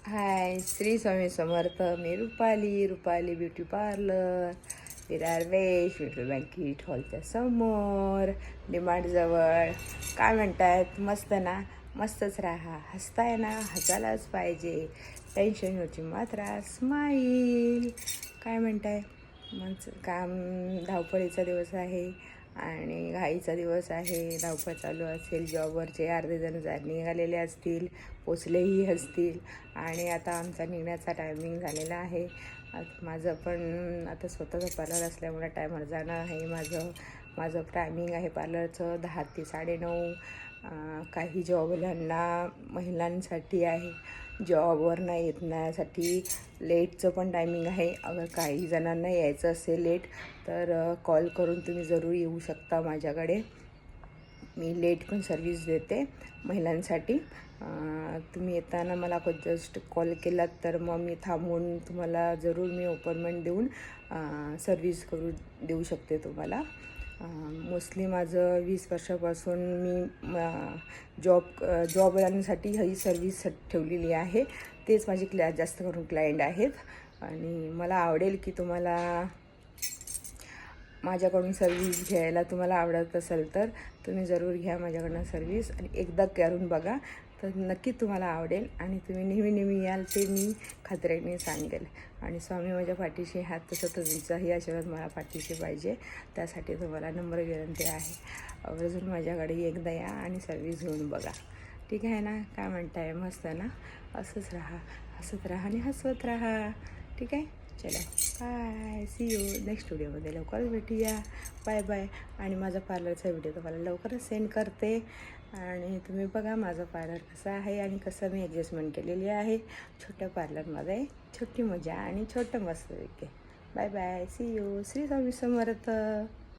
हाय, श्री स्वामी समर्थ. मी Rupali beauty parlour, Virar वेश Vitthal banquet हॉलच्या समोर, डिमांडजवळ. काय म्हणतायत? मस्त ना? मस्तच राहा. हसताय ना? हसायलाच पाहिजे. टेन्शन होती मात्रा स्माईल. काय म्हणताय? मग काम धावपळीचा दिवस आहे आणि घाईचा दिवस आहे. धावपळ चालू असेल. जॉबवरचे अर्धे जण निघालेले असतील, पोचलेही असतील आणि आता आमचा निघण्याचा टायमिंग झालेला आहे. माझं पण आता स्वतःचं पार्लर असल्यामुळे टायमर जाणं आहे. माझं टायमिंग आहे पार्लरचं 10 ते 9:30. काही जॉबवाल्यांना महिलांसाठी आहे. जॉबवरनं येण्यासाठी लेटचं पण टायमिंग आहे. अगर काही जणांना यायचं असेल लेट तर कॉल करून तुम्ही जरूर येऊ शकता माझ्याकडे. मी लेट पण सर्विस देते महिलांसाठी. तुम्ही येताना मला जस्ट कॉल केलात तर मग मी थांबवून तुम्हाला जरूर मी अपॉइंटमेंट देऊन सर्विस देऊ शकते तुम्हाला. मोस्टली माझं 20 वर्षापासून मी जॉबवाल्यांसाठी ही सर्विस ठेवलेली आहे. तेच माझे जास्त करून क्लायंट आहेत आणि मला आवडेल की तुम्हाला माझ्याकडून सर्विस घ्यायला तुम्हाला आवडत असेल तर तुम्ही जरूर घ्या माझ्याकडनं सर्विस आणि एकदा करून बघा तर नक्की तुम्हाला आवडेल आणि तुम्ही नेहमी याल ते मी खात्रीने सांगेल. आणि स्वामी माझ्या पाठीशी हात तसं तुमचाही आशीर्वाद मला पाठीशी पाहिजे. त्यासाठी तुम्हाला नम्र विनंती आहे, आवर्जून माझ्याकडे एकदा या आणि सर्विस घेऊन बघा. ठीक आहे ना? काय म्हणताय? मस्त ना? असंच राहा, हसत राहा आणि हसवत राहा. ठीक आहे? चला बाय, सी यू नेक्स्ट व्हिडिओमध्ये. लवकरच भेटूया. Bye bye. आणि माझा पार्लरचा व्हिडिओ तुम्हाला लवकरच सेंड करते आणि तुम्ही बघा माझं पार्लर कसं आहे आणि कसं मी ॲडजस्टमेंट केलेली आहे. छोट्या पार्लरमध्ये छोटी मजा आणि छोटं मस्त. Bye bye, see you. Shri Swami Samarth.